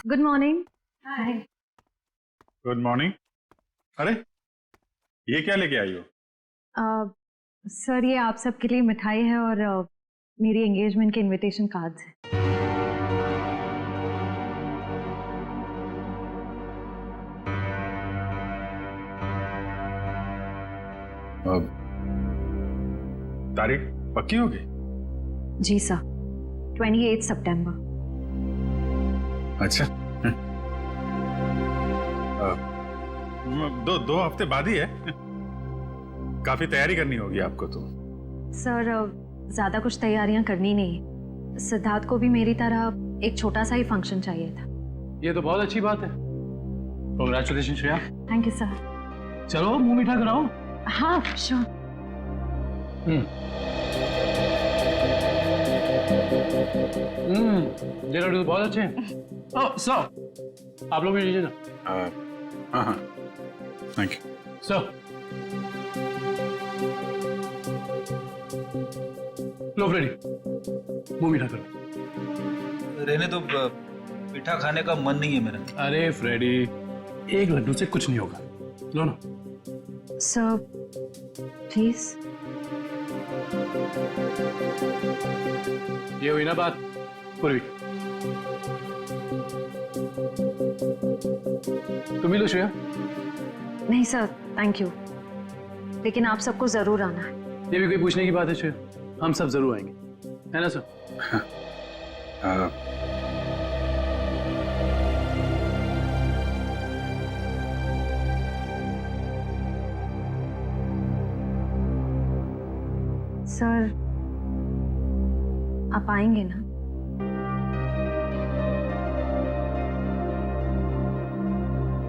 Good morning. Hi. Good morning. अरे ये क्या लेके आई हो? सर ये आप सबके लिए मिठाई है और मेरी एंगेजमेंट के इनविटेशन कार्ड्स हैं। तारीख पक्की होगी? जी सर, 28 सितंबर। अच्छा। दो हफ्ते बाद ही है। काफी तैयारी करनी होगी आपको तो। सर ज्यादा कुछ तैयारियां करनी नहीं, सिद्धार्थ को भी मेरी तरह एक छोटा सा ही फंक्शन चाहिए था। ये तो बहुत अच्छी बात है। Congratulation Shreya. Thank you sir. चलो मुंह मीठा कराओ। हाँ श्योर। ये लड्डू तो बहुत अच्छे हैं। ओह सर, आप लोग भी लीजिए ना। हाँ हाँ, थैंक यू सर। लो फ्रेडी, मुंह मीठा करो। रहने तो मीठा खाने का मन नहीं है मेरा। अरे फ्रेडी, एक लड्डू से कुछ नहीं होगा, लो ना। Sir please. ये हुई ना बात पूर्वी। तुम ही लो श्रेया। नहीं सर थैंक यू, लेकिन आप सबको जरूर आना है। ये भी कोई पूछने की बात है श्रेया? हम सब जरूर आएंगे, है ना सर? सर आप आएंगे ना?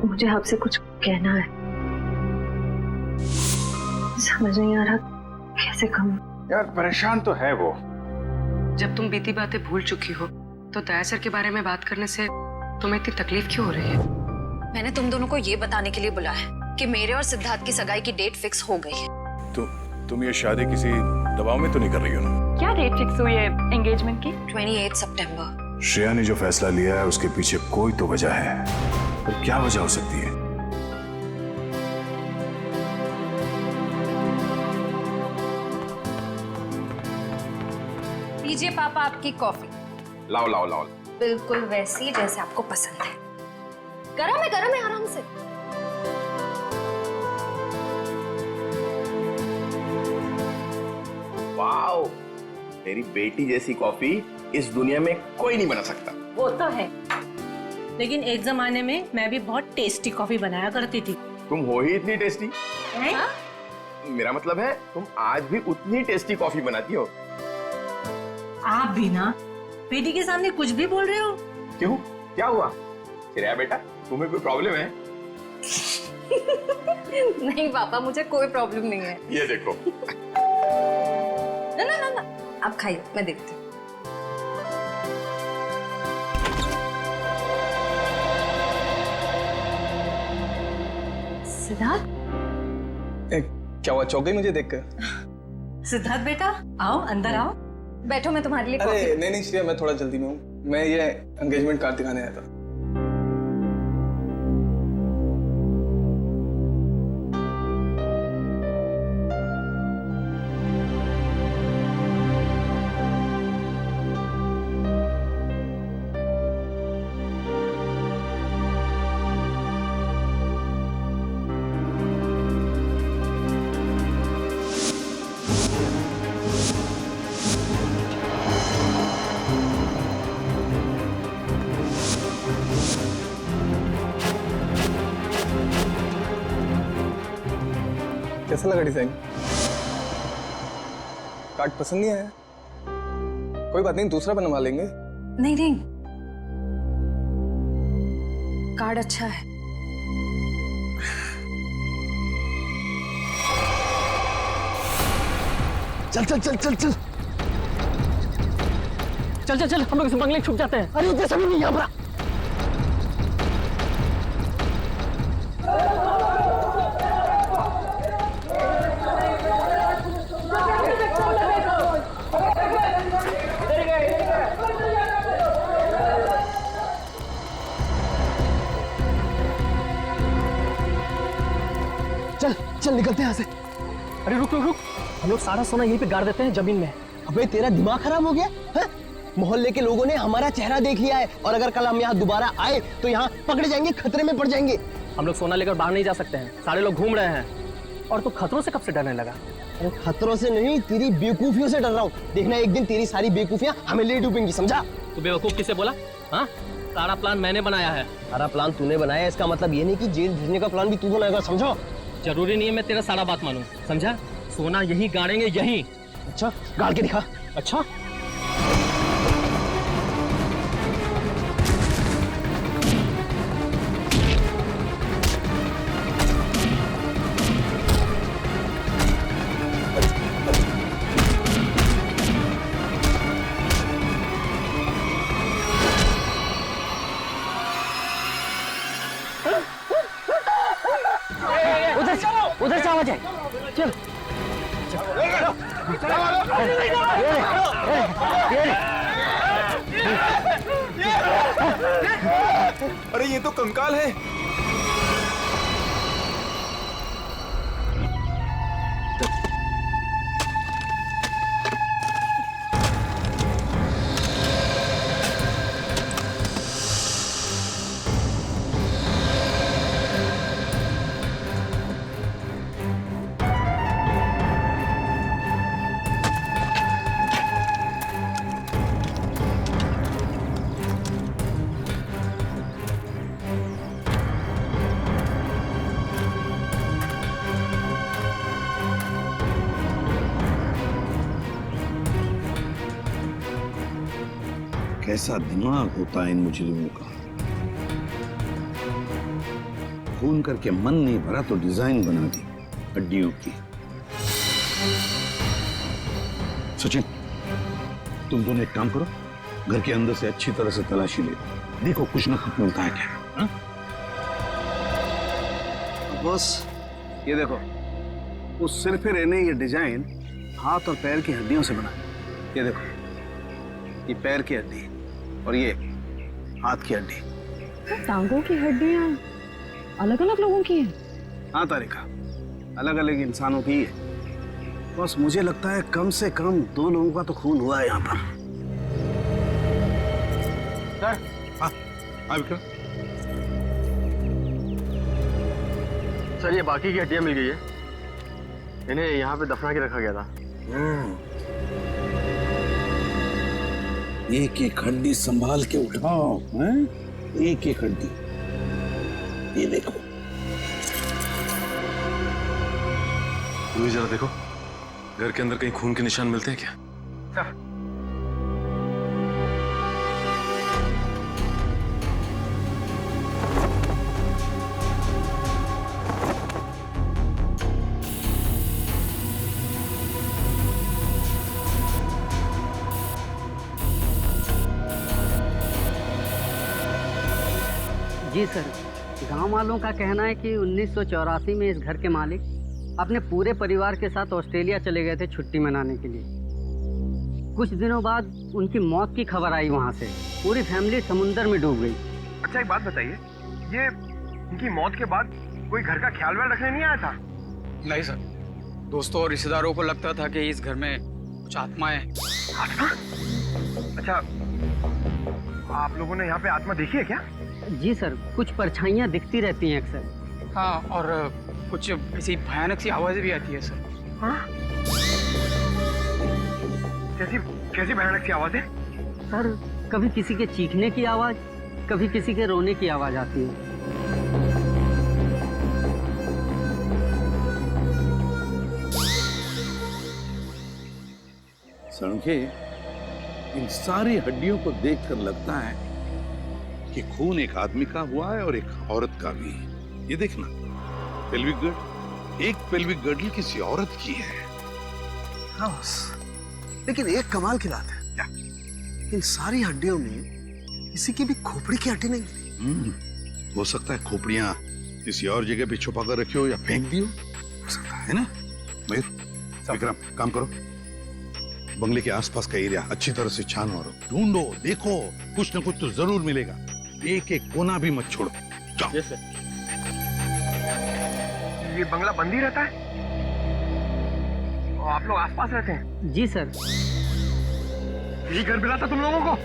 मुझे आपसे कुछ कहना है, समझ नहीं आ रहा कैसे कहूं। यार परेशान तो है वो। जब तुम बीती बातें भूल चुकी हो तो दया सर के बारे में बात करने से तुम्हें इतनी तकलीफ क्यों हो रही है? मैंने तुम दोनों को ये बताने के लिए बुलाया है कि मेरे और सिद्धार्थ की सगाई की डेट फिक्स हो गई है। तुम ये शादी किसी दबाव में तो नहीं कर रही हो ना? क्या डेट फिक्स हुई है एंगेजमेंट की? 28 सितंबर। श्रेया ने जो फैसला लिया है उसके पीछे कोई तो वजह है, पर क्या वजह हो सकती है? लीजिए पापा आपकी कॉफी। लाओ लाओ लाओ। बिल्कुल वैसी जैसे आपको पसंद है। गरम है आराम से। वाओ, मेरी बेटी जैसी कॉफी इस दुनिया में कोई नहीं बना सकता। वो तो है, लेकिन एक जमाने में मैं भी बहुत टेस्टी कॉफी बनाया करती थी। तुम हो ही इतनी टेस्टी। हाँ? मेरा मतलब है तुम आज भी उतनी टेस्टी कॉफी बनाती हो। आप भी ना बेटी के सामने कुछ भी बोल रहे हो। क्यों, क्या हुआ? श्रेया बेटा, तुम्हें कोई प्रॉब्लम है? नहीं पापा, मुझे कोई प्रॉब्लम नहीं है। ये देखो। ना आप खाइए, मैं देखती हूँ। सिद्धार्थ क्या हुआ, चौक गई मुझे देखकर? सिद्धार्थ बेटा आओ, अंदर आओ। बैठो, मैं तुम्हारे लिए अरे कॉफी। नहीं श्रेया, मैं थोड़ा जल्दी में हूँ। मैं ये एंगेजमेंट कार्ड दिखाने आया था। कैसा लगा डिजाइन? कार्ड पसंद नहीं आया? कोई बात नहीं, दूसरा बनवा लेंगे। नहीं, कार्ड अच्छा है। चल चल चल चल चल चल चल चल, हम लोग इस बंगले छुप जाते हैं। अरे जैसा भी नहीं यहाँ पर। चल निकलते हैं यहाँ से। अरे रुक रुक रुक, हम लोग सारा सोना यहीं पे गाड़ देते हैं जमीन में। अबे तेरा दिमाग खराब हो गया है? मोहल्ले के लोगों ने हमारा चेहरा देख लिया है और अगर कल हम यहाँ दोबारा आए तो यहाँ पकड़े जाएंगे, खतरे में पड़ जाएंगे। हम लोग सोना लेकर बाहर नहीं जा सकते हैं, सारे लोग घूम रहे हैं। और तू खतरों से कब से डरने लगा? अरे खतरों से नहीं, तेरी बेवकूफियों से डर रहा हूँ। देखना एक दिन तेरी सारी बेवकूफियां हमें ले डूबेंगी, समझा? तू बेवकूफ किसे बोला? हाँ, सारा प्लान मैंने बनाया है। सारा प्लान तूने बनाया, इसका मतलब ये नहीं कि जेल भेजने का प्लान भी तू बनाएगा, समझो? जरूरी नहीं है मैं तेरा सारा बात मानूं, समझा? सोना यहीं गाड़ेंगे, यहीं। अच्छा, गाड़ के दिखा। अच्छा, उधर से आवाज है। चल अरे ये तो कंकाल है। कैसा दिमाग होता है इन मुजरिमों का। खून करके मन नहीं भरा तो डिजाइन बना दी हड्डियों की। सचिन, तुम दोनों एक काम करो, घर के अंदर से अच्छी तरह से तलाशी ले, देखो कुछ ना कुछ मिलता है क्या। बॉस ये देखो, उस सिर पे रहने ये डिजाइन हाथ और पैर की हड्डियों से बना है। ये देखो, ये पैर की हड्डी और ये हाथ की हड्डी। टांगों की हड्डियां अलग अलग लोगों की हैं। हाँ तारिका, अलग अलग इंसानों की है। बस मुझे लगता है कम से कम 2 लोगों का तो खून हुआ है यहाँ पर। हाँ विक्रम, सर ये बाकी की हड्डियां मिल गई है, इन्हें यहाँ पे दफना के रखा गया था। एक एक हड्डी संभाल के उठाओ, हैं? एक एक हड्डी। ये देखो, तू जरा देखो, घर के अंदर कहीं खून के निशान मिलते हैं क्या? जी सर, गांव वालों का कहना है कि 1984 में इस घर के मालिक अपने पूरे परिवार के साथ ऑस्ट्रेलिया चले गए थे छुट्टी मनाने के लिए। कुछ दिनों बाद उनकी मौत की खबर आई वहां से। पूरी फैमिली समुंदर में डूब गई। अच्छा एक बात बताइए, ये इनकी मौत के बाद कोई घर का ख्याल व्याल रखने नहीं आया था? नहीं सर, दोस्तों और रिश्तेदारों को लगता था कि इस घर में कुछ आत्माएं। आत्मा? अच्छा, आप लोगों ने यहाँ पे आत्मा देखी है क्या? जी सर, कुछ परछाइयाँ दिखती रहती हैं अक्सर। हाँ, और कुछ ऐसी भयानक सी आवाजें भी आती है सर। हाँ? कैसी कैसी भयानक सी आवाजें? सर, कभी किसी के चीखने की आवाज, कभी किसी के रोने की आवाज आती है। सड़के, इन सारी हड्डियों को देखकर लगता है कि खून एक आदमी का हुआ है और एक औरत का भी। ये देखना, पेल्विक गर्ड, एक पेल्विक गर्डल किसी औरत की है। हाँ बस, लेकिन एक कमाल की बात है, क्या? इन सारी हड्डियों में किसी की भी खोपड़ी की हड्डी नहीं मिली। हो सकता है खोपड़ियां किसी और जगह पे छुपा कर रखी हो या फेंक दी हो सकता है ना। मयूर, विक्रम, काम करो, बंगले के आसपास का एरिया अच्छी तरह से छानो और ढूंढो, देखो, कुछ ना कुछ तो जरूर मिलेगा। एक एक कोना भी मत छोड़ो। जाओ। ये बंगला बंद ही रहता है और आप लोग आसपास रहते हैं? जी सर। ये घर मिला था तुम लोगों को?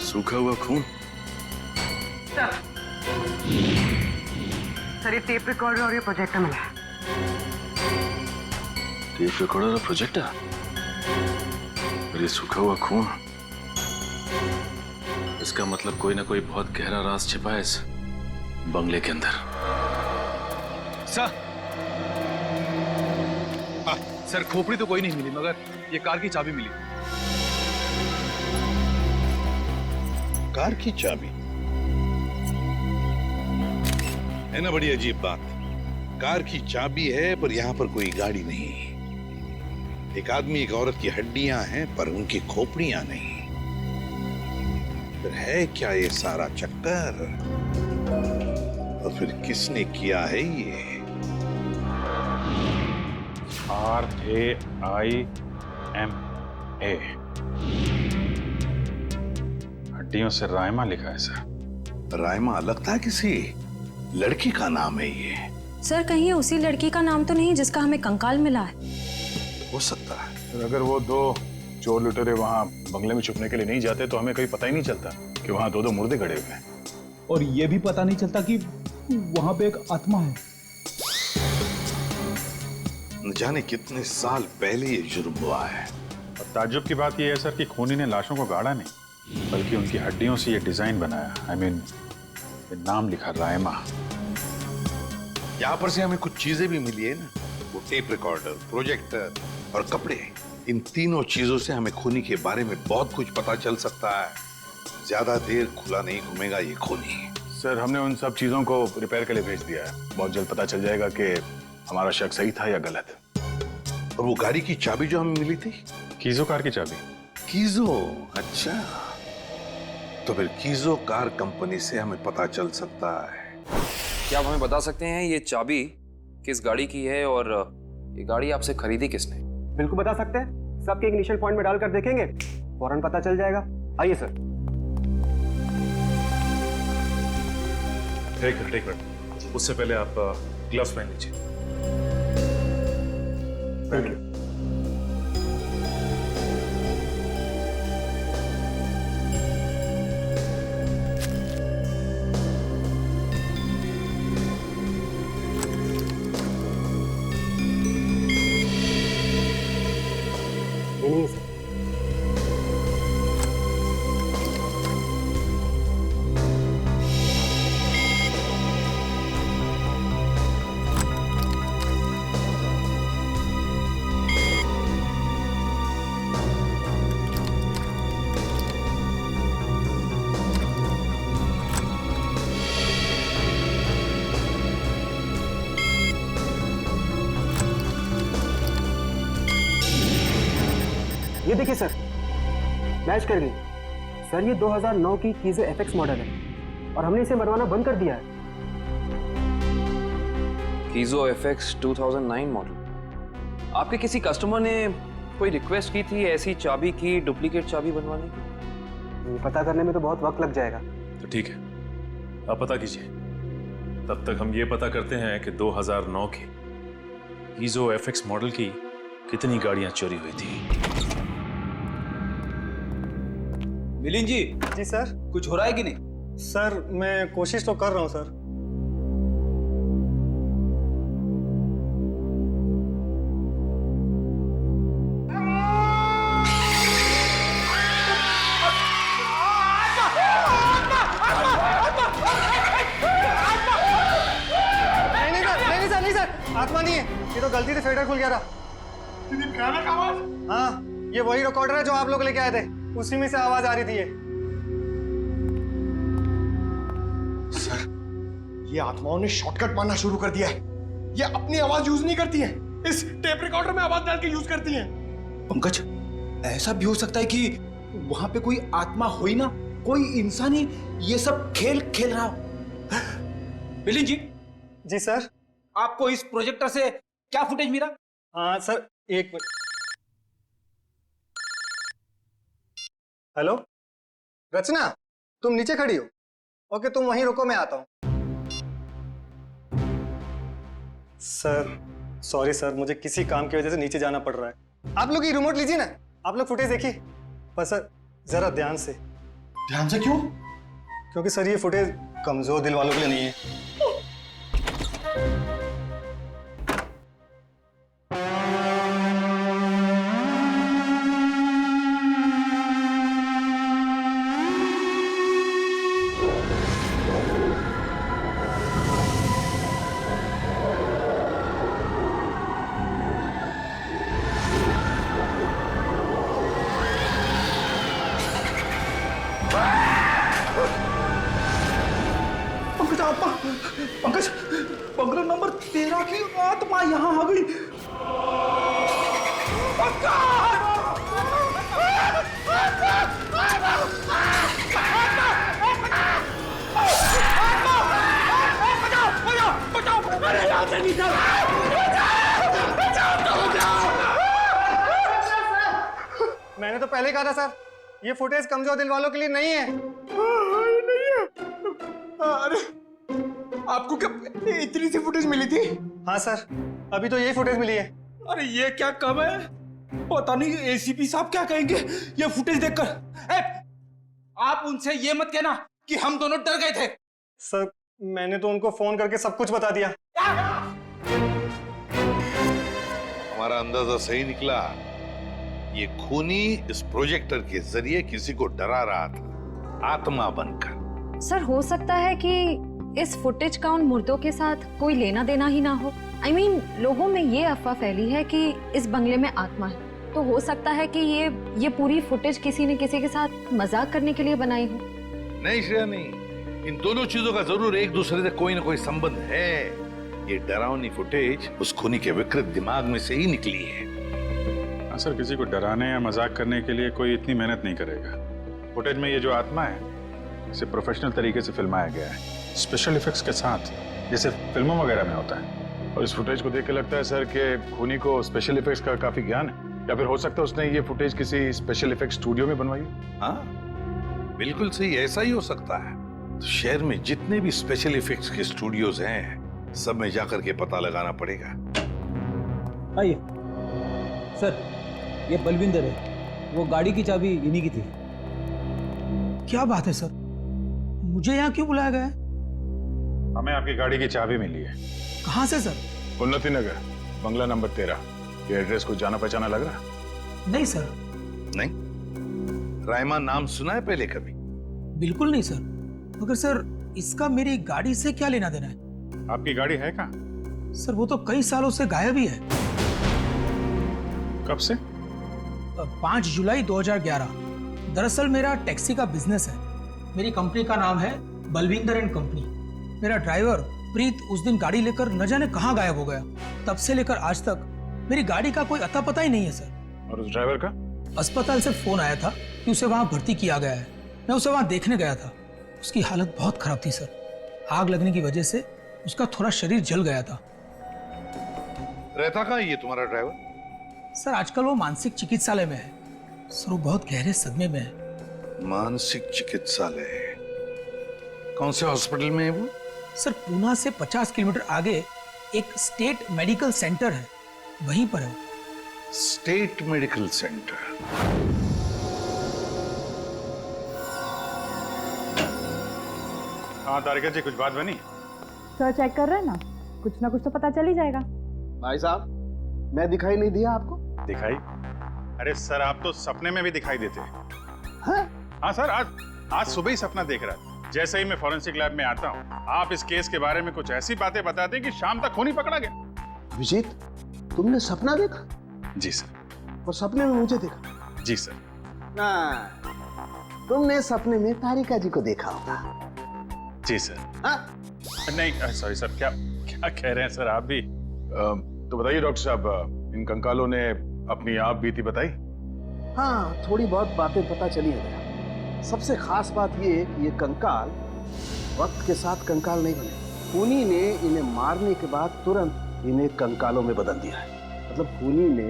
सूखा हुआ खून। सर ये टेप रिकॉर्डर और ये प्रोजेक्टर मिला है। टेप रिकॉर्डर और प्रोजेक्टर और ये सूखा हुआ खून, इसका मतलब कोई ना कोई बहुत गहरा राज छिपा है इस बंगले के अंदर। सर सर खोपड़ी तो कोई नहीं मिली, मगर ये कार की चाबी मिली। कार की चाबी है ना, बड़ी अजीब बात। कार की चाबी है पर यहाँ पर कोई गाड़ी नहीं। एक आदमी एक औरत की हड्डियां हैं पर उनकी खोपड़ियां नहीं। फिर है क्या ये सारा चक्कर? और फिर किसने किया है ये? RAIMA, हड्डियों से रायमा लिखा है सर। रायमा लगता है किसी लड़की का नाम है ये। सर कहीं उसी लड़की का नाम तो नहीं जिसका हमें कंकाल मिला है? हो सकता है। सर अगर वो दो चोर लुटेरे वहाँ बंगले में छुपने के लिए नहीं जाते तो हमें कहीं पता ही नहीं चलता कि वहाँ दो मुर्दे गड़े हुए हैं। और ये भी पता नहीं चलता कि वहां पे एक आत्मा है। न जाने कितने साल पहले ये जुर्म हुआ है। और ताज्जुब की बात यह है सर कि खूनी ने लाशों को गाड़ा नहीं, बल्कि उनकी हड्डियों से ये डिजाइन बनाया। I mean, ये नाम लिखा रायमा। यहाँ पर से हमें कुछ चीजें भी मिली है ना, वो टेप रिकॉर्डर, प्रोजेक्टर और कपड़े। इन तीनों चीजों से हमें खूनी के बारे में बहुत कुछ पता चल सकता है। ज्यादा देर खुला नहीं घूमेगा ये खूनी। सर हमने उन सब चीजों को रिपेयर के लिए भेज दिया है। बहुत जल्द पता चल जाएगा कि हमारा शक सही था या गलत। और वो गाड़ी की चाबी जो हमें मिली थी, कीजो कार की चाबी। कीजो, अच्छा। तो फिर कीजो कार कंपनी से हमें पता चल सकता है। क्या आप हमें बता सकते हैं ये चाबी किस गाड़ी की है और ये गाड़ी आपसे खरीदी किसने? बिल्कुल बता सकते हैं। सबके इनिशियल पॉइंट में डालकर देखेंगे, फौरन पता चल जाएगा। आइए सर। एक मिनट, उससे पहले आप ग्लव्स पहन लीजिए। Thank you. नहीं सर। ये देखिए सर, मैच कर गई। सर ये 2009 की कीजो FX मॉडल है और हमने इसे बनवाना बंद कर दिया है। कीजो FX 2009 मॉडल। आपके किसी कस्टमर ने कोई रिक्वेस्ट की थी ऐसी चाबी की डुप्लीकेट चाबी बनवाने की? ये पता करने में तो बहुत वक्त लग जाएगा। तो ठीक है, आप पता कीजिए। तब तक हम ये पता करते हैं कि 2009 के कीजो FX मॉडल की कितनी गाड़ियां चोरी हुई थी। मिलिंद जी। जी सर। कुछ हो रहा है कि नहीं? सर मैं कोशिश तो कर रहा हूँ सर। नहीं सर, आत्मा नहीं है। ये तो गलती से फेडर खुल गया था। हाँ, ये वही रिकॉर्डर है जो आप लोग लेके आए थे। उसी में से आवाज आ रही थी। सर, ये आत्माओं ने शॉर्टकट मारना शुरू कर दिया है। ये अपनी आवाज यूज नहीं करती है, इस टेप रिकॉर्डर में आवाज डाल के यूज करती हैं। पंकज, ऐसा भी हो सकता है कि वहां पे कोई आत्मा हो ही ना, कोई इंसान ही ये सब खेल खेल रहा हो। बिलिन जी। जी सर। आपको इस प्रोजेक्टर से क्या फुटेज मिला? हाँ सर, एक मिनट। हेलो रचना, तुम नीचे खड़ी हो? ओके, तुम वहीं रुको, मैं आता हूं। सर सॉरी सर, मुझे किसी काम की वजह से नीचे जाना पड़ रहा है। आप लोग ये रिमोट लीजिए ना, आप लोग फुटेज देखिए, पर सर जरा ध्यान से। ध्यान से क्यों? क्योंकि सर ये फुटेज कमजोर दिल वालों के लिए नहीं है। पंकज आत्मा, पंकज, बंगला नंबर 13 की आत्मा यहाँ आ गई। मैंने तो पहले कहा था सर, ये फुटेज कमजोर दिल वालों के लिए नहीं है। नहीं है। अरे आपको क्या इतनी सी फुटेज मिली थी? हाँ सर, अभी तो यही फुटेज मिली है। अरे ये क्या कम है? पता नहीं एसीपी साहब क्या कहेंगे ये फुटेज देखकर। आप उनसे ये मत कहना कि हम दोनों डर गए थे। सर मैंने तो उनको फोन करके सब कुछ बता दिया। हमारा अंदाजा सही निकला। ये खूनी इस प्रोजेक्टर के जरिए किसी को डरा रहा था, आत्मा बनकर। सर हो सकता है कि इस फुटेज का उन मुर्दों के साथ कोई लेना देना ही ना हो। I mean, लोगों में ये अफवाह फैली है कि इस बंगले में आत्मा है, तो हो सकता है कि ये पूरी फुटेज किसी ने किसी के साथ मजाक करने के लिए बनाई हो। नहीं श्रेया, नहीं, इन दोनों चीजों का जरूर एक दूसरे से कोई ना कोई संबंध है। ये डरावनी फुटेज उस खूनी के विकृत दिमाग में से ही निकली है। हाँ सर, किसी को डराने या मजाक करने के लिए कोई इतनी मेहनत नहीं करेगा। फुटेज में ये जो आत्मा है इसे प्रोफेशनल तरीके से फिल्माया गया है, स्पेशल इफेक्ट्स के साथ, जैसे फिल्मों वगैरह में होता है। और इस फुटेज को देख के लगता है सर कि खूनी को स्पेशल इफेक्ट्स का काफी ज्ञान है, या फिर हो सकता है उसने ये फुटेज किसी स्पेशल इफेक्ट स्टूडियो में बनवाई है। हाँ बिल्कुल सही, ऐसा ही हो सकता है। तो शहर में जितने भी स्पेशल इफेक्ट्स के स्टूडियोज हैं, सब में जाकर के पता लगाना पड़ेगा। आइए सर, ये बलविंदर है, वो गाड़ी की चाबी इन्हीं की थी। क्या बात है सर, मुझे यहाँ क्यों बुलाया गया है? हमें आपकी गाड़ी की चाबी मिली है। कहाँ से सर? उन्नति नगर, बंगला नंबर 13। ये एड्रेस कुछ जाना पहचाना लग रहा? नहीं सर। नहीं? रायमा नाम सुना है पहले कभी? बिल्कुल नहीं सर। मगर सर इसका मेरी गाड़ी से क्या लेना देना है? आपकी गाड़ी है कहाँ? सर वो तो कई सालों से गायब ही है। कब से? 5 जुलाई 2011। दरअसल मेरा टैक्सी का बिजनेस है। मेरी कंपनी का नाम है बलविंदर एंड कंपनी। मेरा ड्राइवर प्रीत उस दिन गाड़ी लेकर न जाने कहाँ गायब हो गया। तब से लेकर आज तक मेरी गाड़ी का कोई अता पता ही नहीं है सर। और उस ड्राइवर का? अस्पताल से फोन आया था कि उसे वहां भर्ती किया गया है। मैं उसे वहां देखने गया था। उसकी हालत बहुत खराब थी सर। आग लगने की वजह से उसका थोड़ा शरीर जल गया था। रहता कहाँ ये तुम्हारा ड्राइवर? सर आजकल वो मानसिक चिकित्सालय में है। सर वो बहुत गहरे सदमे में है। मानसिक चिकित्सालय? कौन से हॉस्पिटल में है वो? सर पूना से 50 किलोमीटर आगे एक स्टेट मेडिकल सेंटर है, वहीं पर है। State medical centre? हाँ तारिका जी, कुछ बात बनी? सर चेक कर रहे हैं ना, कुछ ना कुछ तो पता चल ही जाएगा। भाई साहब, मैं दिखाई नहीं दिया आपको? दिखाई? अरे सर आप तो सपने में भी दिखाई देते हैं। हाँ सर, आज सुबह ही सपना देख रहा था। जैसे ही मैं फॉरेंसिक लैब में आता हूँ, आप इस केस के बारे में कुछ ऐसी बातें बताते हैं कि शाम तक खूनी पकड़ा गया। विजीत, तुमने सपना देखा? जी सर। और सपने में मुझे देखा? जी सर। तुमने सपने में तारिका जी को देखा होगा। जी सर। नहीं सॉरी सर, क्या क्या कह रहे हैं सर आप भी? तो बताइए डॉक्टर साहब, इन कंकालों ने अपनी आप बीती बताई? हाँ, थोड़ी बहुत बातें पता चली है भैया। सबसे खास बात ये है कि ये कंकाल वक्त के साथ कंकाल नहीं बने। खूनी ने इन्हें मारने के बाद तुरंत इन्हें कंकालों में बदल दिया है। मतलब खूनी ने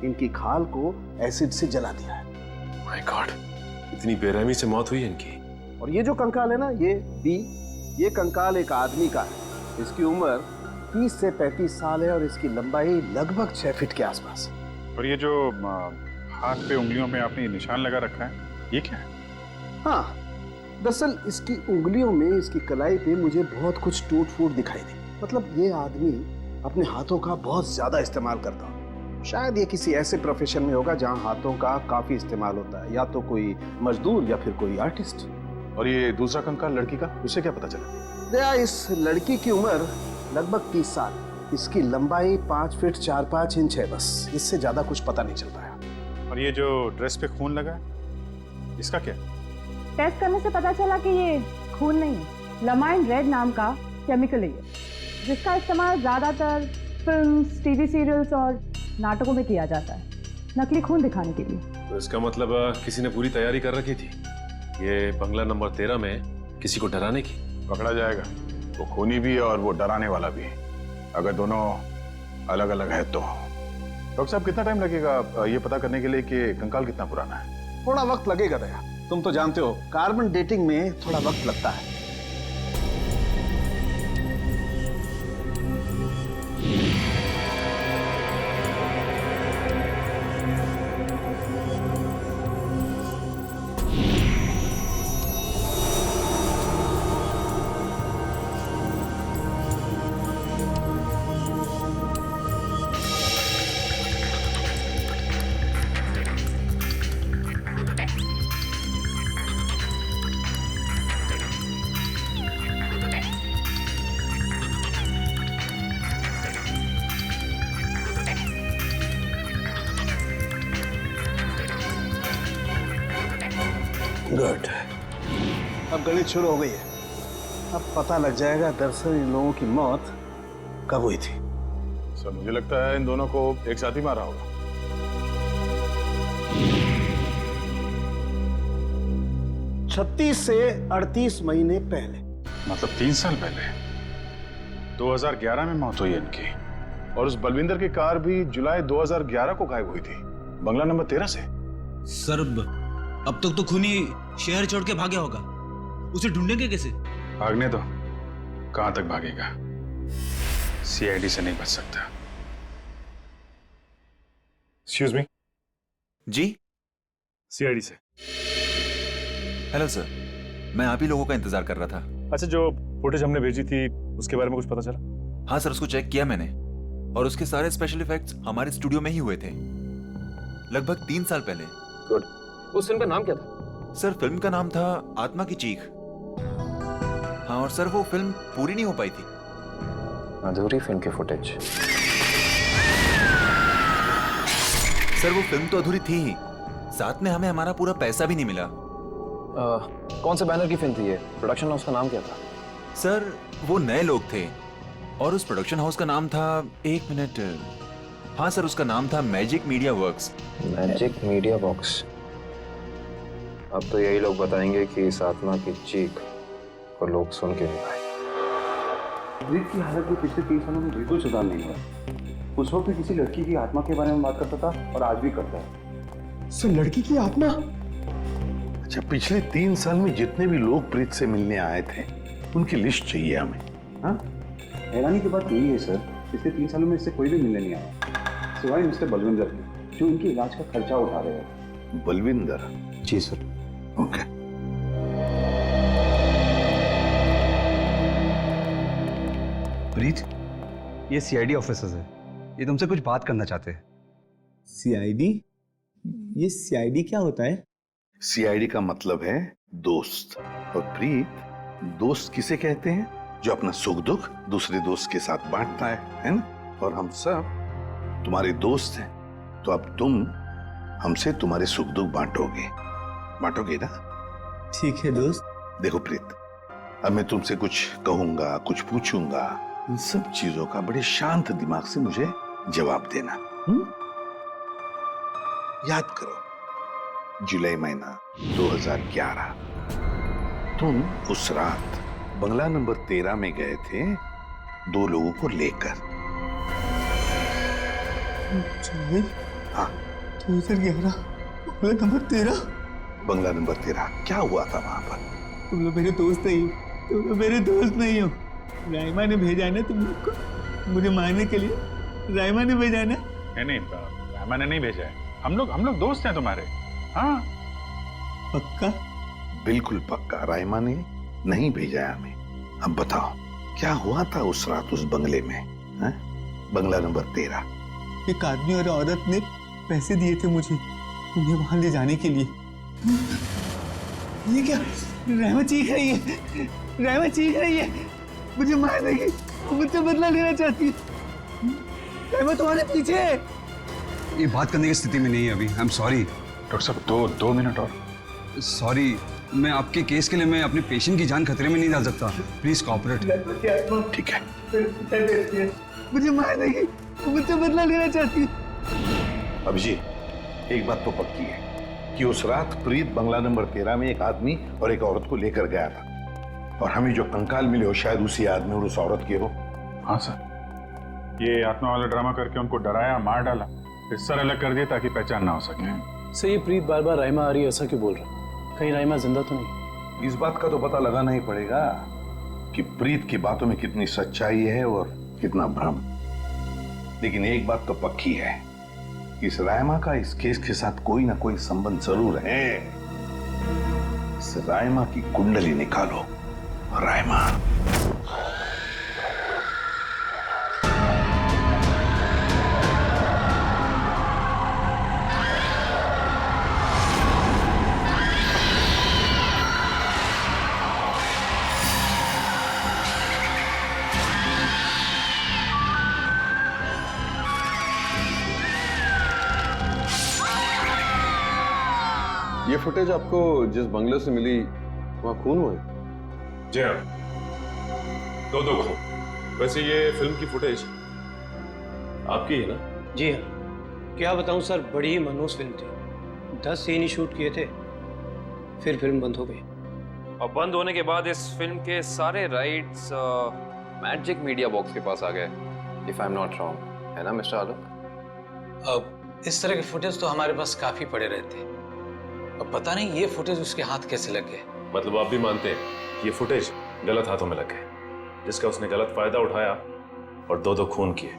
इनकी खाल को एसिड से जला दिया है। माय गॉड, इतनी बेरहमी से मौत हुई इनकी। और ये जो कंकाल है ना, ये कंकाल एक आदमी का है। इसकी उम्र 30 से 35 साल है और इसकी लंबाई लगभग 6 फीट के आसपास है। और ये जो हाथ पे उंगलियों में आपने ये निशान लगा रखा है, ये क्या है? हाँ, दरअसल इसकी उंगलियों में, इसकी कलाई पे मुझे बहुत कुछ टूट फूट दिखाई दी। मतलब ये आदमी अपने हाथों का बहुत ज्यादा इस्तेमाल करता है। शायद ये किसी ऐसे प्रोफेशन में होगा जहाँ हाथों का काफी इस्तेमाल होता है, या तो कोई मजदूर या फिर कोई आर्टिस्ट। और ये दूसरा कंकाल लड़की का, उसे क्या पता चला? दया, इस लड़की की उम्र लगभग 30 साल। इसकी लंबाई 5 फीट 4-5 इंच है, बस इससे ज्यादा कुछ पता नहीं चल पाया। और ये जो ड्रेस पे खून लगा है, इसका क्या? टेस्ट करने से पता चला कि ये खून नहीं है, लमाइन रेड नाम का केमिकल है, जिसका इस्तेमाल ज्यादातर फिल्म्स, टीवी सीरियल्स और नाटकों में किया जाता है, नकली खून दिखाने के लिए। तो इसका मतलब किसी ने पूरी तैयारी कर रखी थी, ये बंगला नंबर 13 में किसी को डराने की। पकड़ा जाएगा, वो खूनी भी और वो डराने वाला भी, अगर दोनों अलग अलग है तो। डॉक्टर साहब, कितना टाइम लगेगा ये पता करने के लिए कि कंकाल कितना पुराना है? थोड़ा वक्त लगेगा दया, तुम तो जानते हो कार्बन डेटिंग में थोड़ा वक्त लगता है। गुड, अब गणित शुरू हो गई है। अब पता लग जाएगा दरअसल इन लोगों की मौत कब हुई थी। सर, मुझे लगता है इन दोनों को एक साथ ही मारा होगा। 36 से 38 महीने पहले, मतलब 3 साल पहले। 2011 में मौत हुई इनकी। और उस बलविंदर की कार भी जुलाई 2011 को गायब हुई थी, बंगला नंबर 13 से। सर, अब तक तो खूनी शहर छोड़ के भागा होगा, उसे ढूंढेंगे कैसे? भागने दो, कहां तक भागेगा? सीआईडी से नहीं बच सकता। Excuse me. जी, सीआईडी से। हेलो सर, मैं आप ही लोगों का इंतजार कर रहा था। अच्छा, जो फुटेज हमने भेजी थी उसके बारे में कुछ पता चला? हाँ सर, उसको चेक किया मैंने, और उसके सारे स्पेशल इफेक्ट्स हमारे स्टूडियो में ही हुए थे, लगभग 3 साल पहले। गुड। उस फिल्म का नाम क्या था? सर, फिल्म का नाम था आत्मा की चीख। हाँ, और सर वो फिल्म पूरी नहीं हो पाई थी। अधूरी फिल्म के फुटेज। सर, वो फिल्म तो अधूरी थी ही, साथ में हमें हमारा पूरा पैसा भी नहीं मिला। कौन से बैनर की फिल्म थी ये? प्रोडक्शन हाउस का नाम क्या था? सर, वो नए लोग थे, और उस प्रोडक्शन हाउस का नाम था, 1 मिनट, हाँ सर, उसका नाम था magic media works. Magic media works. अब तो यही लोग बताएंगे कि इस आत्मा की चीख को लोग सुन के नहीं पाए। प्रीत की हालत में पिछले 3 सालों में बिल्कुल सुधार नहीं हुआ। उस वक्त किसी लड़की की आत्मा के बारे में बात करता था और आज भी करता है। सर, लड़की की आत्मा? अच्छा, पिछले 3 साल में जितने भी लोग प्रीत से मिलने आए थे, उनकी लिस्ट चाहिए हमें। हाँ, हैरानी की बात यही है सर, पिछले 3 सालों में इससे कोई भी मिलने नहीं आया, सिवाय मिस्टर बलविंदर के, जो इनके इलाज का खर्चा उठा रहे हैं। बलविंदर? जी सर। ओके। प्रीत, ये सीआईडी ऑफिसर्स है, ये तुमसे कुछ बात करना चाहते हैं। सीआईडी? ये सीआईडी क्या होता है? सीआईडी का मतलब है दोस्त। और प्रीत, दोस्त किसे कहते हैं? जो अपना सुख दुख दूसरे दोस्त के साथ बांटता है ना? और हम सब तुम्हारे दोस्त हैं, तो अब तुम हमसे तुम्हारे सुख दुख बांटोगे ना? ठीक है दोस्त। देखो प्रीत, अब मैं तुमसे कुछ कहूंगा, कुछ पूछूंगा, इन सब चीजों का बड़े शांत दिमाग से मुझे जवाब देना। याद करो, जुलाई महीना 2011, तुम उस रात बंगला नंबर 13 में गए थे 2 लोगों को लेकर। हाँ, 2011 बंगला नंबर 13। बंगला नंबर 13, क्या हुआ था वहां पर? तुम लोग मेरे दोस्त नहीं हो, तुम लोग मेरे दोस्त नहीं हो। राइमा ने भेजा है ना तुम लोग को मुझे मारने के लिए। राइमा ने भेजा है ना? नहीं, राइमा ने नहीं भेजा है। हम लोग दोस्त हैं तुम्हारे। हाँ, पक्का? बिल्कुल पक्का, राइमा ने नहीं भेजा है हमें। अब बताओ, क्या हुआ था उस रात उस बंगले में? हा? बंगला नंबर 13। एक आदमी और औरत ने पैसे दिए थे मुझे उन्हें वहां ले जाने के लिए। ये क्या? राइमा चीख रही है, राइमा चीख रही है, मुझे मार देगी, मुझसे बदला लेना चाहती है। राइमा तुम्हारे पीछे है। ये बात करने की स्थिति में नहीं है अभी। आई एम सॉरी डॉक्टर साहब, दो मिनट और। सॉरी, मैं आपके केस के लिए मैं अपने पेशेंट की जान खतरे में नहीं डाल सकता। Please cooperate. ठीक है, मुझे मार देगी, मुझसे बदला लेना चाहती है। अभिजीत, एक बात तो पक्की है कि उस रात प्रीत बंगला नंबर 13 में एक आदमी और एक औरत को लेकर गया था, और हमें जो कंकाल मिले हो शायद उसी आदमी और उस औरत के हो। हाँ सर, ये आत्मा वाला ड्रामा करके उनको डराया, मार डाला, फिर सर अलग कर दिया ताकि पहचान ना हो सके। सर, ये प्रीत बार बार राइमा आ रही है ऐसा क्यों बोल रहा है? कहीं राइमा जिंदा तो नहीं? इस बात का तो पता लगाना ही पड़ेगा कि प्रीत की बातों में कितनी सच्चाई है और कितना भ्रम। लेकिन एक बात तो पक्की है, इस राइमा का इस केस के साथ कोई ना कोई संबंध जरूर है। इस राइमा की कुंडली निकालो। राइमा, ये फुटेज आपको जिस बंगले से मिली वहां खून हुए? जी हाँ, दो खून। वैसे ये फिल्म की फुटेज आपकी है ना? जी हाँ। क्या बताऊं सर, बड़ी ही मनहूस फिल्म थी। 10 सीन ही शूट किए थे, फिर फिल्म बंद हो गई। और बंद होने के बाद इस फिल्म के सारे राइट्स मैजिक मीडिया बॉक्स के पास आ गए, if I am not wrong, है ना मिस्टर आलोक? अब इस तरह के फुटेज तो हमारे पास काफी पड़े रहते हैं। अब पता नहीं ये फुटेज उसके हाथ कैसे लग गए। मतलब आप भी मानते हैं ये फुटेज गलत हाथों में लग गए, जिसका उसने गलत फायदा उठाया और दो खून किए?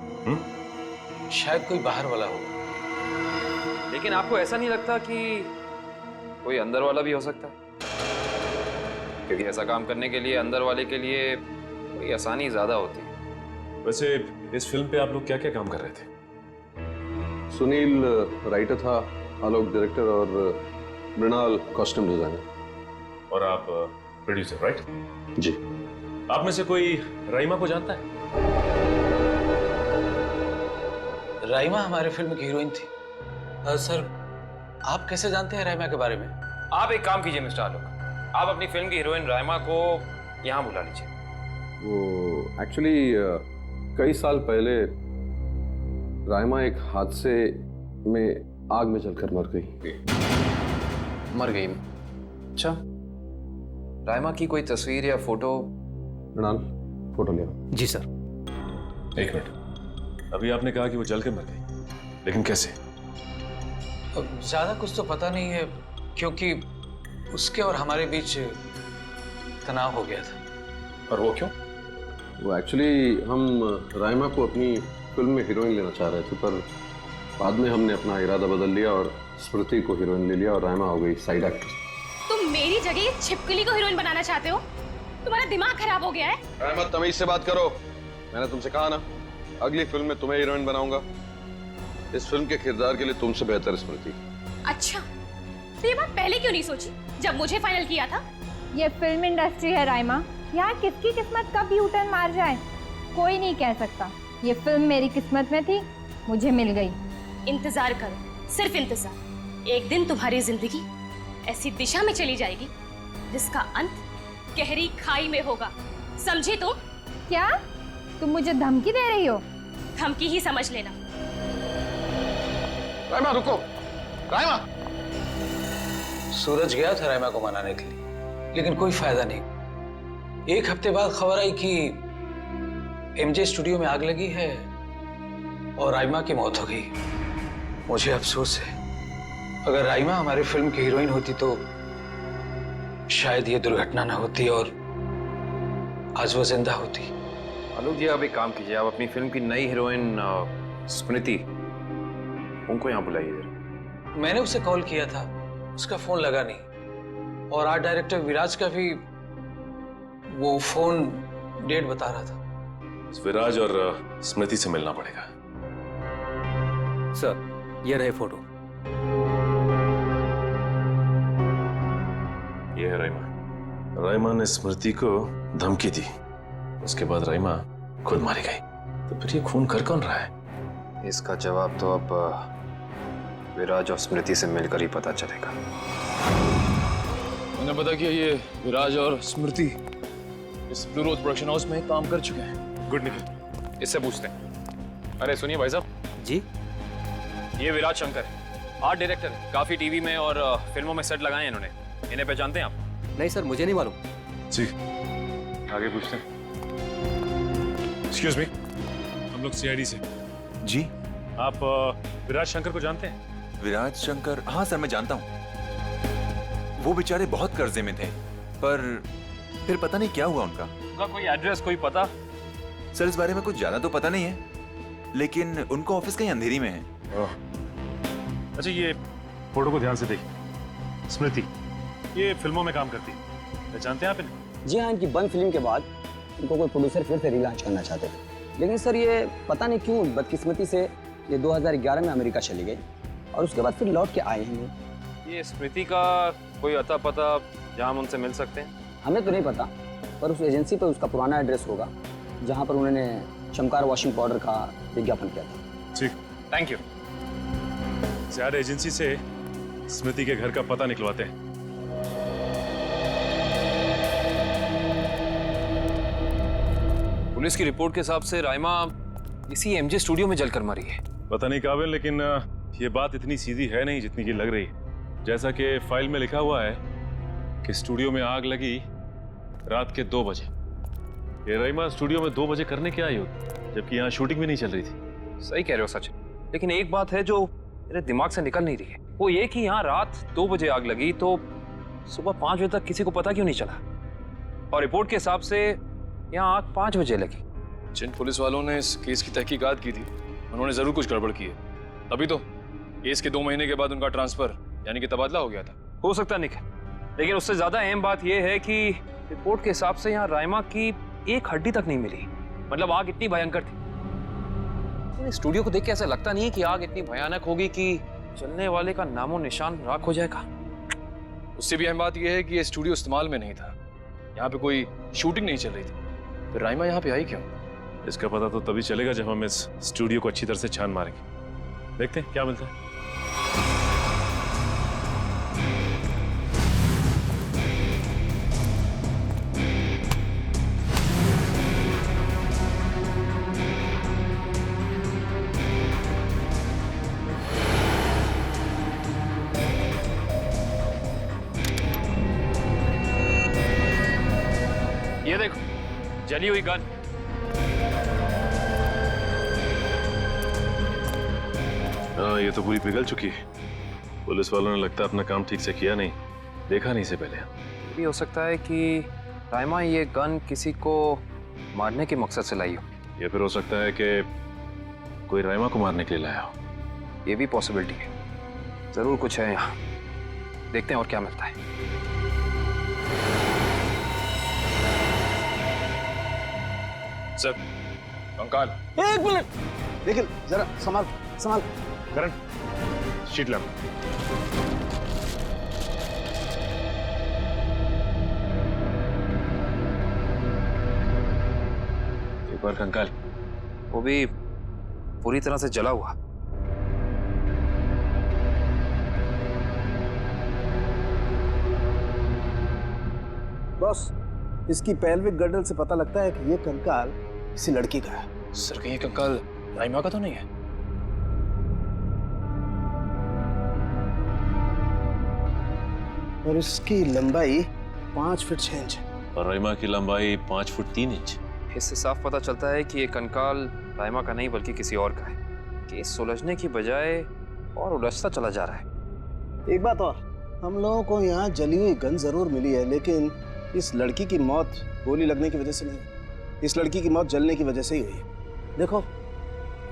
शायद कोई बाहर वाला होगा। लेकिन आपको ऐसा नहीं लगता कि कोई अंदर वाला भी हो सकता है? क्योंकि ऐसा काम करने के लिए अंदर वाले के लिए कोई आसानी ज्यादा होती है। वैसे इस फिल्म पे आप लोग क्या क्या काम कर रहे थे? सुनील राइटर था, आलोक डायरेक्टर और मृणाल कॉस्ट्यूम डिजाइनर। और आप प्रोड्यूसर, राइट? जी। आप में से कोई राइमा को जानता है? राइमा हमारे फिल्म की हीरोइन थी। सर, आप कैसे जानते हैं राइमा के बारे में? आप एक काम कीजिए मिस्टर आलोक, आप अपनी फिल्म की हीरोइन राइमा को यहाँ बुला लीजिए। वो एक्चुअली कई साल पहले राइमा एक हादसे में आग में जलकर मर गई। मर गई? अच्छा, राइमा की कोई तस्वीर या फोटो? मृणाल, फोटो ले आओ। जी सर। एक मिनट, अभी आपने कहा कि वो जल के मर गई, लेकिन कैसे? अब ज्यादा कुछ तो पता नहीं है, क्योंकि उसके और हमारे बीच तनाव हो गया था। और वो क्यों? वो एक्चुअली हम राइमा को अपनी फिल्म में हीरोइन लेना चाह रहे थे, पर बाद में हमने अपना इरादा बदल लिया और स्मृति को हीरोइन ले लिया और राइमा हो गई साइड एक्ट्रेस। तुम मेरी जगह ये छिपकली को हीरोइन बनाना चाहते हो? तुम्हारा दिमाग खराब हो गया है? राइमा, तमीज से बात करो। मैंने तुमसे कहा ना, अगली फिल्म में तुम्हें हीरोइन बनाऊंगा। इस फिल्म के किरदार के लिए तुमसे बेहतर स्मृति। अच्छा, तो ये बात पहले क्यों नहीं सोची जब मुझे फाइनल किया था? ये फिल्म इंडस्ट्री है राइमा, यहाँ किसकी किस्मत कब यू टर्न मार जाए कोई नहीं कह सकता। ये फिल्म मेरी किस्मत में थी, मुझे मिल गई। इंतजार करो, सिर्फ इंतजार। एक दिन तुम्हारी जिंदगी ऐसी दिशा में चली जाएगी जिसका अंत गहरी खाई में होगा, समझे तुम? क्या तुम मुझे धमकी दे रही हो? धमकी ही समझ लेना। राइमा रुको, राइमा। सूरज गया था राइमा को मनाने के लिए, लेकिन कोई फायदा नहीं। एक हफ्ते बाद खबर आई कि एमजे स्टूडियो में आग लगी है और राइमा की मौत हो गई। मुझे अफसोस है, अगर राइमा हमारी फिल्म की हीरोइन होती तो शायद ये दुर्घटना ना होती और आज वो जिंदा होती। आलोक जी, आप एक काम कीजिए, आप अपनी फिल्म की नई हीरोइन स्मृति, उनको यहाँ बुलाइए। मैंने उसे कॉल किया था, उसका फोन लगा नहीं, और आर्ट डायरेक्टर विराज का भी वो फोन डेट बता रहा था। विराज और स्मृति से मिलना पड़ेगा। सर, ये रहे फोटो। ये है राइमा। राइमा ने स्मृति को धमकी दी, उसके बाद राइमा खुद मारी गई। तो फिर ये खून कर कौन रहा है? इसका जवाब तो अब विराज और स्मृति से मिलकर ही पता चलेगा। मैंने पता किया, ये विराज और स्मृति इस ब्लू रोज प्रोडक्शन हाउस में काम कर चुके हैं। गुड निकल, इससे पूछते हैं। अरे सुनिए भाई साहब जी, ये विराज शंकर है, आर्ट डायरेक्टर है, काफी टीवी में और फिल्मों में सेट लगाए हैं इन्होंने। इन्हें पहचानते हैं आप? नहीं सर, मुझे नहीं मालूम। जी, आगे पूछते हैं। एक्सक्यूज मी, हम लोग सीआईडी से। जी, आप विराज शंकर को जानते हैं? विराज शंकर? हाँ सर, मैं जानता हूँ। वो बेचारे बहुत कर्जे में थे, पर फिर पता नहीं क्या हुआ उनका। उनका कोई एड्रेस, कोई पता? सर, इस बारे में कुछ ज्यादा तो पता नहीं है, लेकिन उनका ऑफिस कहीं अंधेरी में है। अच्छा, ये फोटो को ध्यान से देखिए। स्मृति ये फिल्मों में काम करती है, पहचानते हैं आप इन्हें? जी हाँ, इनकी बंद फिल्म के बाद इनको कोई प्रोड्यूसर फिर से रिलॉन्च करना चाहते थे, लेकिन सर ये पता नहीं क्यों बदकिस्मती से ये 2011 में अमेरिका चली गई और उसके बाद फिर लौट के आए हैं। ये स्मृति का कोई अता पता जहाँ हम उनसे मिल सकते हैं? हमें तो नहीं पता, पर उस एजेंसी पर उसका पुराना एड्रेस होगा जहाँ पर उन्होंने चमकार वॉशिंग पाउडर का विज्ञापन किया था। ठीक, थैंक यू। ज्यादा एजेंसी से स्मृति के घर का पता निकलवाते हैं। पुलिस की रिपोर्ट के हिसाब से राइमा इसी एमजे स्टूडियो में जलकर मरी है। पता नहीं काबिल, लेकिन ये बात इतनी सीधी है नहीं जितनी की लग रही है। जैसा कि फाइल में लिखा हुआ है कि स्टूडियो में आग लगी रात के 2 बजे। ये राइमा स्टूडियो में 2 बजे करने क्या आई होगी, जबकि यहाँ शूटिंग भी नहीं चल रही थी। सही कह रहे हो सच, लेकिन एक बात है जो मेरे दिमाग से निकल नहीं रही है, वो ये कि यहाँ रात 2 बजे आग लगी तो सुबह 5 बजे तक किसी को पता क्यों नहीं चला? और रिपोर्ट के हिसाब से यहाँ आग 5 बजे लगी। जिन पुलिस वालों ने इस केस की तहकीकात की थी, उन्होंने जरूर कुछ गड़बड़ की है, तभी तो केस के 2 महीने के बाद उनका ट्रांसफर यानी कि तबादला हो गया था। हो सकता है निखिल, लेकिन उससे ज्यादा अहम बात यह है कि रिपोर्ट के हिसाब से यहाँ राइमा की एक हड्डी तक नहीं मिली। मतलब आग इतनी भयंकर थी। स्टूडियो को देख के ऐसा लगता नहीं है कि आग इतनी भयानक होगी कि चलने वाले का नामो निशान राख हो जाएगा। उससे भी अहम बात यह है कि ये स्टूडियो इस्तेमाल में नहीं था, यहाँ पे कोई शूटिंग नहीं चल रही थी। फिर राइमा यहाँ पे आई क्यों? इसका पता तो तभी चलेगा जब हम इस स्टूडियो को अच्छी तरह से छान मारेंगे। देखते हैं क्या मिलता है। ये देखो, जली हुई गन। हाँ, ये तो पूरी पिघल चुकी है। पुलिस वालों ने लगता है अपना काम ठीक से किया नहीं, देखा नहीं इसे पहले। ये भी हो सकता है कि राइमा ये गन किसी को मारने के मकसद से लाई हो, या फिर हो सकता है कि कोई राइमा को मारने के लिए लाया हो। ये भी पॉसिबिलिटी है। जरूर कुछ है यहाँ, देखते हैं और क्या मिलता है। सर, कंकाल। एक मिनट, देखिए जरा संभाल संभाल। करण, शीट लैंप। एक बार कंकाल, वो भी पूरी तरह से जला हुआ। बॉस, इसकी पेल्विक गर्डल से पता लगता है कि ये कंकाल किसी लड़की का है। सर, कहीं ये कंकाल राइमा का तो नहीं है? और इसकी लंबाई 5 फीट 6 इंच। और राइमा की लंबाई 5 फुट 3 इंच। इससे साफ पता चलता है कि ये कंकाल राइमा का नहीं बल्कि किसी और का है। केस सुलझने की बजाय और उलझता चला जा रहा है। एक बात और, हम लोगों को यहाँ जली हुई गन जरूर मिली है, लेकिन इस लड़की की मौत गोली लगने की वजह से नहीं, इस लड़की की मौत जलने की वजह से ही हुई है। देखो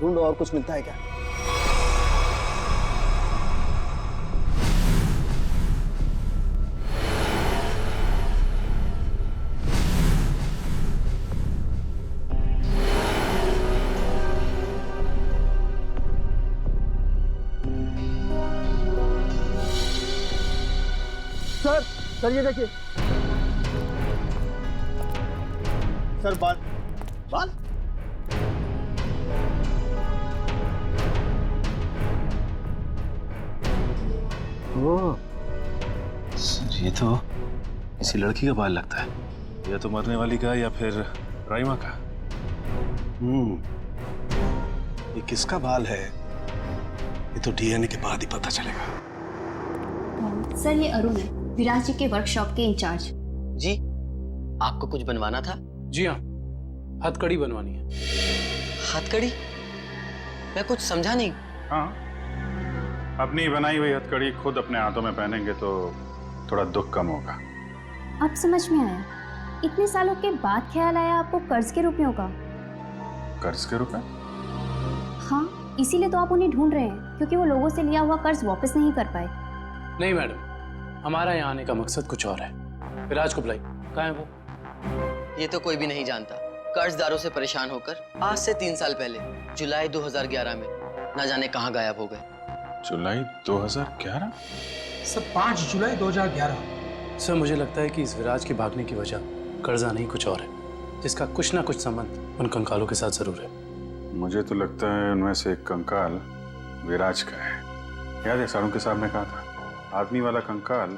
ढूंढो और कुछ मिलता है क्या। सर ये देखिए सर, बाल बाल सर ये तो इसी लड़की का बाल लगता है, या तो मरने वाली का या फिर राइमा का। ये किसका बाल है ये तो डीएनए के बाद ही पता चलेगा। सर ये अरुण है, विराज जी के वर्कशॉप के इंचार्ज। जी, आपको कुछ बनवाना था? जी हाँ, हथकड़ी बनवानी है। हथकड़ी? मैं कुछ समझा नहीं। हाँ, अपनी बनाई हुई हथकड़ी खुद अपने हाथों में पहनेंगे तो थोड़ा दुख कम होगा। अब समझ में आया, इतने सालों के बाद ख्याल आया आपको कर्ज के रुपयों का। कर्ज के रुपए? हाँ, इसीलिए तो आप उन्हें ढूंढ रहे हैं, क्योंकि वो लोगों से लिया हुआ कर्ज वापस नहीं कर पाए। नहीं मैडम, हमारा यहाँ आने का मकसद कुछ और है। विराज को बुलाई, कहाँ है वो? ये तो कोई भी नहीं जानता। कर्जदारों से परेशान होकर आज से 3 साल पहले जुलाई 2011 में न जाने कहाँ गायब हो गए। जुलाई 2011? सर 5 जुलाई 2011। सर मुझे लगता है कि इस विराज के भागने की वजह कर्जा नहीं कुछ और है, जिसका कुछ ना कुछ संबंध उन कंकालों के साथ जरूर है। मुझे तो लगता है उनमें से एक कंकाल विराज का है। याद है सारुण के साहब ने कहा था, आदमी वाला कंकाल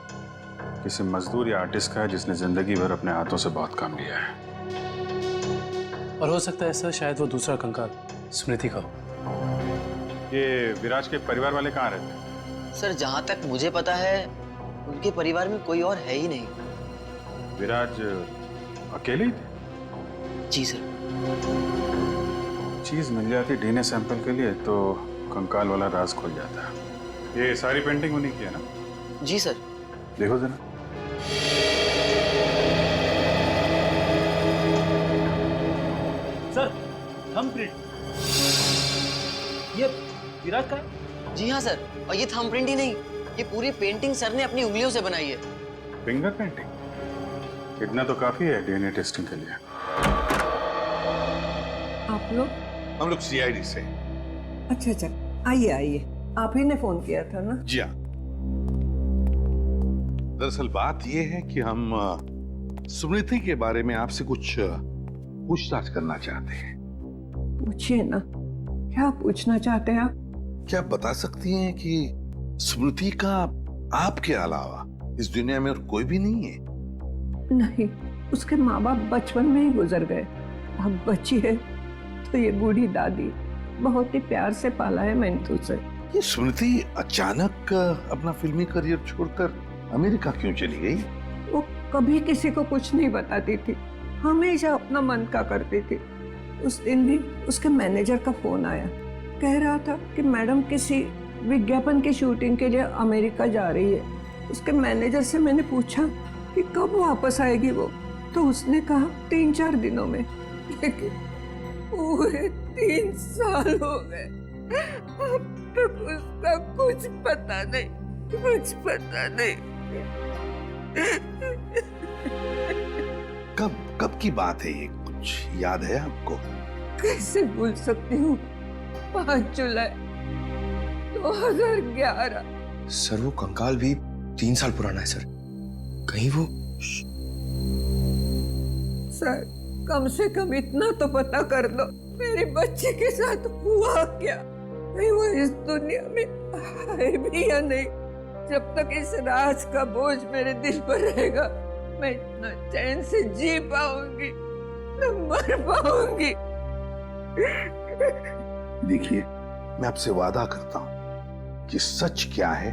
किसी मजदूर या आर्टिस्ट का है जिसने जिंदगी भर अपने हाथों से बहुत काम लिया है। और हो सकता है सर शायद वो दूसरा कंकाल स्मृति का हो। ये विराज के परिवार वाले कहाँ रहते हैं? सर जहाँ तक मुझे पता है उनके परिवार में कोई और है ही नहीं। विराज अकेले ही थे? जी सर। चीज मिल जाती डीएनए सैंपल के लिए तो कंकाल वाला राज खुल जाता है। ये सारी पेंटिंग उन्हीं की है ना? जी सर। देखो जरा। सर थंबप्रिंट, ये विराज का है? जी हाँ सर, और ये थंबप्रिंट ही नहीं, ये पूरी पेंटिंग सर ने अपनी उंगलियों से बनाई है। Finger painting? इतना तो काफी है डीएनए टेस्टिंग के लिए। आप लोग? हम लोग सीआईडी से। अच्छा अच्छा, आइए आइए, आप ही ने फोन किया था ना? जी हाँ। दरअसल बात यह है कि हम स्मृति के बारे में आपसे कुछ पूछताछ करना चाहते हैं। पूछिए ना, क्या पूछना चाहते हैं आप? क्या आप बता सकती हैं कि स्मृति का आपके अलावा इस दुनिया में और कोई भी नहीं है? नहीं, उसके माँ बाप बचपन में ही गुजर गए। अब बची है तो ये बूढ़ी दादी, बहुत ही प्यार से पाला है मैंने उसे। ये स्मृति अचानक अपना फिल्मी करियर छोड़कर अमेरिका क्यों चली गई? वो कभी किसी को कुछ नहीं बताती थी, हमेशा अपना मन का करती थी। उस दिन भी उसके मैनेजर का फोन आया, कह रहा था कि मैडम किसी विज्ञापन की शूटिंग के लिए अमेरिका जा रही है। उसके मैनेजर से मैंने पूछा कि कब वापस आएगी वो, तो उसने कहा 3-4 दिनों में। लेकिन पूरे 3 साल हो गए, अब तक उसका कुछ पता नहीं, कुछ पता नहीं। कब की बात है ये, कुछ याद है आपको? कैसे भूल सकती हूँ, 5 जुलाई 2011। सर वो कंकाल भी 3 साल पुराना है सर, कहीं वो। सर कम से कम इतना तो पता कर लो, मेरे बच्चे के साथ हुआ क्या? नहीं वो इस दुनिया में है भी या नहीं? जब तक इस राज का बोझ मेरे दिल पर रहेगा, मैं इतना चैन से जी पाऊंगी, न मर पाऊंगी। देखिए, मैं आपसे वादा करता हूं कि सच क्या है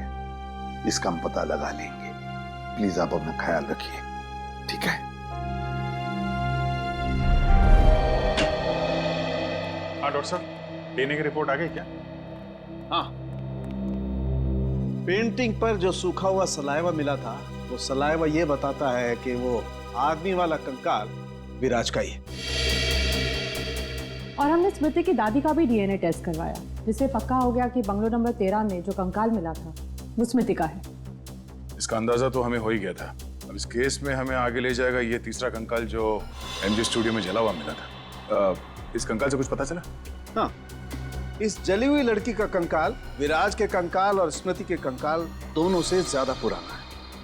इसका हम पता लगा लेंगे। प्लीज आप अपना ख्याल रखिए, ठीक है? हाँ डॉक्टर साहब, डीएनए की रिपोर्ट आ गई क्या? हाँ, पेंटिंग पर जो सूखा हुआ सलाइवा मिला था, वो सलाइवा ये बताता है कि वो आदमी वाला कंकाल विराज का ही है। और हमने स्मृति की दादी का भी डीएनए टेस्ट करवाया, जिससे पक्का हो गया कि बंगलो नंबर 13 में जो कंकाल मिला था वो स्मृति का है। इसका अंदाजा तो हमें हो ही गया था। अब इस केस में हमें आगे ले जाएगा ये तीसरा कंकाल जो एमजी स्टूडियो में जला हुआ मिला था। इस कंकाल से कुछ पता चला? हाँ, इस जली हुई लड़की का कंकाल विराज के कंकाल और स्मृति के कंकाल दोनों से ज्यादा पुराना है।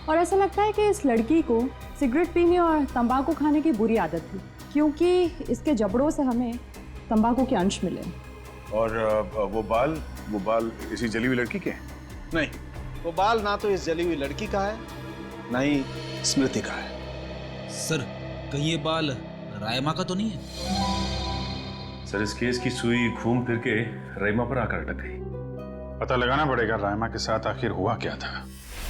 और ऐसा लगता है कि इस लड़की को सिगरेट पीने और तंबाकू खाने की बुरी आदत थी, क्योंकि इसके जबड़ों से हमें तंबाकू के अंश मिले। और वो बाल इसी जली हुई लड़की के हैं? नहीं, वो बाल ना तो इस जली हुई लड़की का है, ना ही स्मृति का है। सर, कहीं ये बाल रायमा का तो नहीं है? सर, इस केस की सुई घूम फिर के रायमा पर आकर अटक गई। पता लगाना पड़ेगा रायमा के साथ आखिर हुआ क्या था।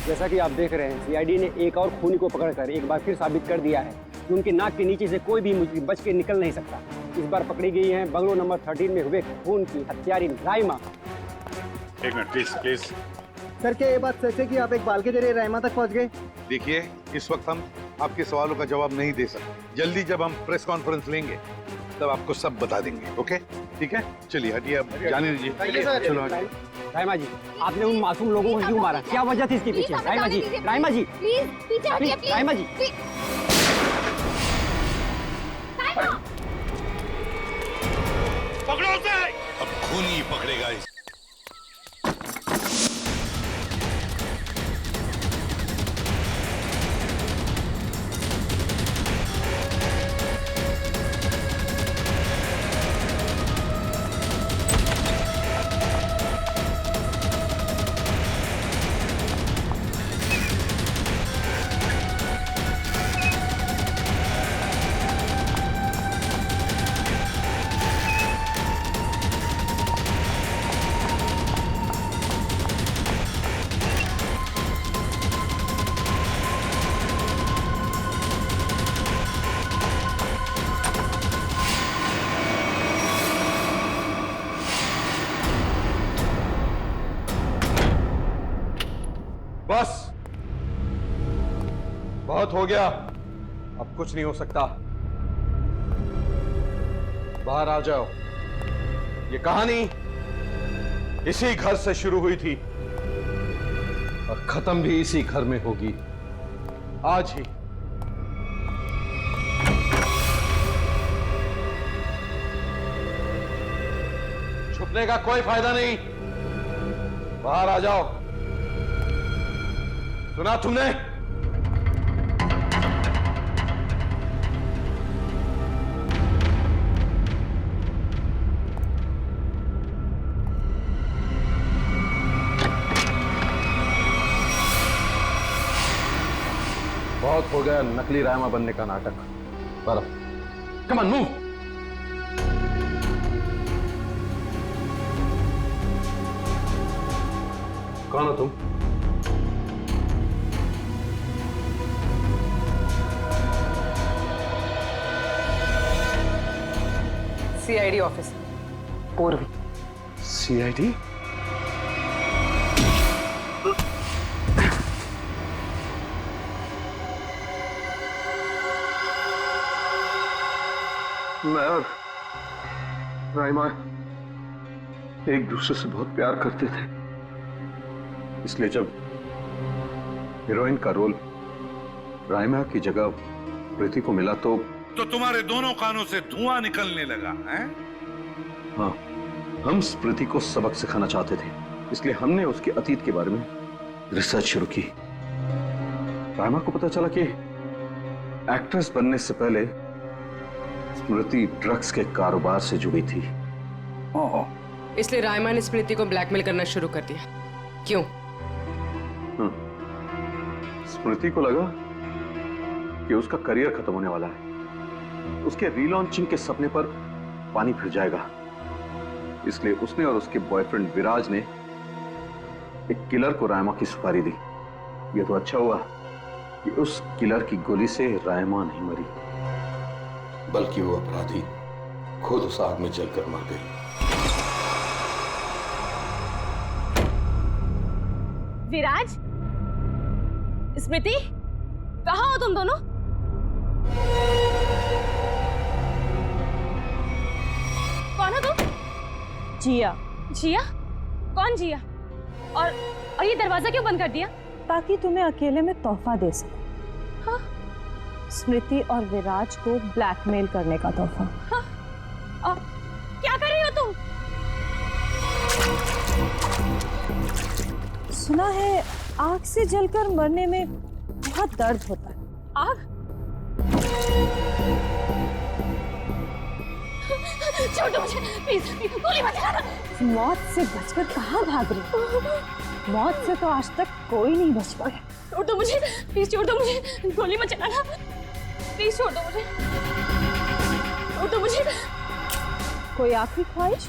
जैसा कि आप देख रहे हैं, सीआईडी ने एक और खूनी को पकड़कर एक बार फिर साबित कर दिया है कि उनके नाक के नीचे से कोई भी मुजरिम बच के निकल नहीं सकता। इस बार पकड़ी गई है बंगलो नंबर 13 में हुए खून की हत्यारी रायमा। एक मिनट प्लीज। सर, क्या ये बात सच है कि आप एक बाल के जरिए रायमा तक पहुंच गए? देखिए, इस वक्त हम आपके सवालों का जवाब नहीं दे सकते। जल्दी जब हम प्रेस कॉन्फ्रेंस लेंगे तब आपको सब बता देंगे। ओके, ठीक है? चलिए हटिए, अब जाने दीजिए। चलो हटिए। रायमा जी, आपने उन मासूम लोगों को क्यों मारा? क्या वजह थी इसके पीछे? रायमा जी, रायमा जी, प्लीज पीछे हटिए, प्लीज। रायमा जी, पकड़ो उसे। अब खून ही पकड़ेगा इस। बस, बहुत हो गया, अब कुछ नहीं हो सकता। बाहर आ जाओ। ये कहानी इसी घर से शुरू हुई थी और खत्म भी इसी घर में होगी, आज ही। छुपने का कोई फायदा नहीं, बाहर आ जाओ। सुना तुमने? बहुत हो गया नकली रायमा बनने का नाटक। पर कम ऑन, मूव। कौन हो तुम? सीआईडी ऑफिस, पूर्वी। सीआईडी? मैं और राइमा एक दूसरे से बहुत प्यार करते थे, इसलिए जब हीरोइन का रोल राइमा की जगह प्रीति को मिला तो तुम्हारे दोनों कानों से धुआं निकलने लगा है? हाँ, हम स्मृति को सबक सिखाना चाहते थे, इसलिए हमने उसके अतीत के बारे में रिसर्च शुरू की। राइमा को पता चला कि एक्ट्रेस बनने से पहले स्मृति ड्रग्स के कारोबार से जुड़ी थी। इसलिए रायमा ने स्मृति को ब्लैकमेल करना शुरू कर दिया। क्यों? स्मृति को लगा कि उसका करियर खत्म होने वाला है, उसके रीलॉन्चिंग के सपने पर पानी फिर जाएगा, इसलिए उसने और उसके बॉयफ्रेंड विराज ने एक किलर को रायमा की सुपारी दी। ये तो अच्छा हुआ कि उस किलर की गोली से रायमा नहीं मरी, बल्कि वो अपराधी खुद उस आग में जलकर मर गई। विराज, स्मृति, कहाँ हो तुम दोनों? कौन हो तुम? जिया। जिया? कौन जिया? और ये दरवाजा क्यों बंद कर दिया? ताकि तुम्हें अकेले में तोहफा दे सके। हाँ? स्मृति और विराज को ब्लैकमेल करने का तोहफा। हाँ? और क्या कर रही हो तुम? सुना है आग से जलकर मरने में बहुत दर्द होता है। आग? छोड़ो मुझे, प्लीज, गोली मत चलाना। मौत से बचकर कहाँ भाग रही हो? मौत से तो आज तक कोई नहीं बच पाया। छोड़ दो मुझे, प्लीज छोड़ दो मुझे, गोली मत चलाना, प्लीज छोड़ दो मुझे, छोड़ दो मुझे। कोई आखिरी ख्वाहिश?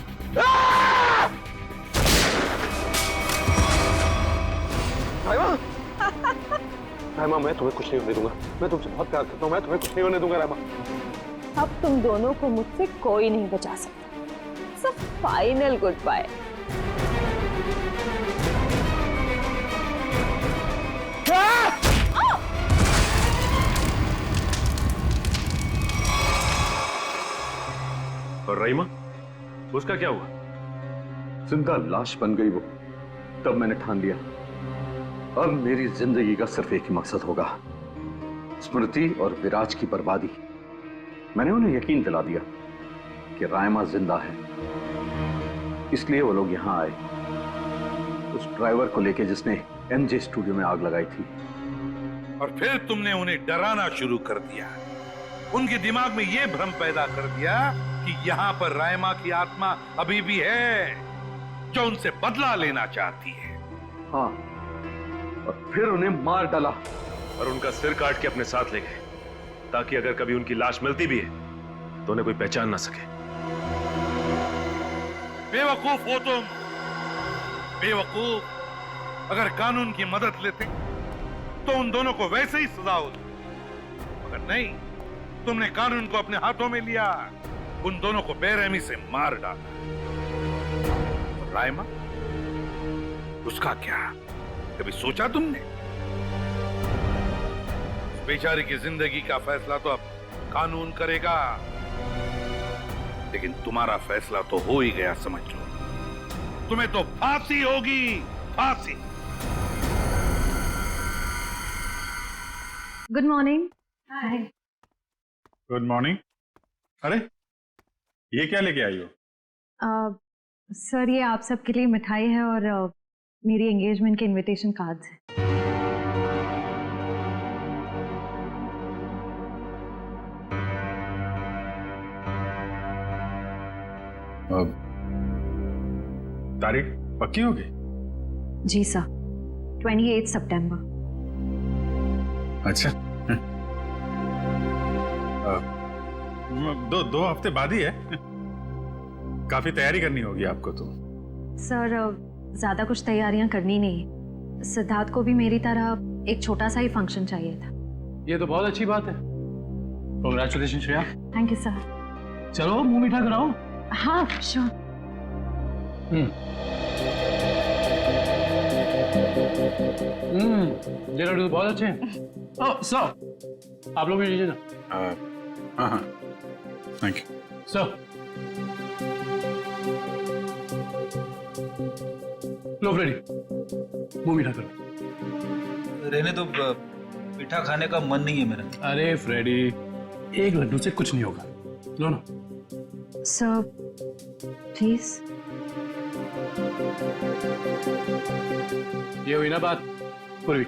रायमा, मैं तुम्हें कुछ नहीं होने दूंगा। मैं तुमसे बहुत प्यार करता हूँ, मैं तुम्हें कुछ नहीं होने दूंगा रायमा। अब तुम दोनों को मुझसे कोई नहीं बचा सकता। सब फाइनल गुड बाय। और रहीमा, उसका क्या हुआ? जिंदा लाश बन गई वो। तब मैंने ठान लिया, अब मेरी जिंदगी का सिर्फ एक ही मकसद होगा, स्मृति और विराज की बर्बादी। मैंने उन्हें यकीन दिला दिया कि रायमा जिंदा है, इसलिए वो लोग यहां आए, उस ड्राइवर को लेके जिसने एनजे स्टूडियो में आग लगाई थी। और फिर तुमने उन्हें डराना शुरू कर दिया, उनके दिमाग में यह भ्रम पैदा कर दिया कि यहाँ पर रायमा की आत्मा अभी भी है, जो उनसे बदला लेना चाहती है। हाँ, और फिर उन्हें मार डाला और उनका सिर काट के अपने साथ ले गए, ताकि अगर कभी उनकी लाश मिलती भी है तो उन्हें कोई पहचान ना सके। बेवकूफ हो तुम, बेवकूफ। अगर कानून की मदद लेते तो उन दोनों को वैसे ही सजा होती, मगर नहीं, तुमने कानून को अपने हाथों में लिया, उन दोनों को बेरहमी से मार डाला। और रायमा, उसका क्या? कभी सोचा तुमने? बेचारी की जिंदगी का फैसला तो अब कानून करेगा, लेकिन तुम्हारा फैसला तो हो ही गया, समझ लो। तुम्हें तो फांसी होगी, फांसी। Good morning. Hi. Good morning. अरे, ये क्या लेके आई हो? सर, ये आप सबके लिए मिठाई है और मेरी एंगेजमेंट के इनविटेशन कार्ड्स हैं। तारीख पक्की होगी? जी सर, 28 सितंबर। अच्छा, दो हफ्ते बाद ही है। काफी तैयारी करनी होगी आपको तो। सर, ज्यादा कुछ तैयारियां करनी नहीं, सिद्धार्थ को भी मेरी तरह एक छोटा सा ही फंक्शन चाहिए था। ये तो बहुत अच्छी बात है। Congratulation Shreya. Thank you sir. चलो मुंह मीठा कराओ। हाँ श्योर। ये लड्डू तो बहुत अच्छे हैं। ओह सर, आप लोग भी लीजिए ना। हाँ हाँ, थैंक यू सर। लो फ्रेडी, मुंह मीठा करो। रहने दो, मीठा खाने का मन नहीं है मेरा। अरे फ्रेडी, एक लड्डू से कुछ नहीं होगा, लो ना। Sir please. ये हुई ना बात पूर्वी।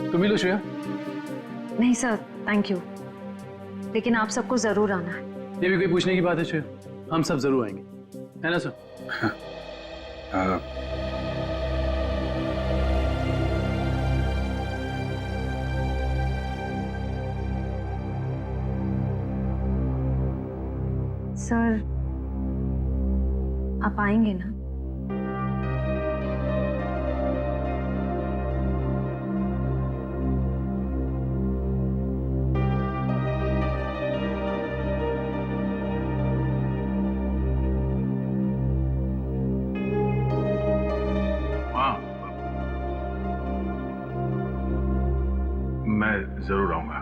तुम ही लो श्रेया। नहीं सर, थैंक यू, लेकिन आप सबको जरूर आना है। ये भी कोई पूछने की बात है श्रेया? हम सब जरूर आएंगे, है ना सर? सर, आप आएंगे ना? जरूर आऊंगा।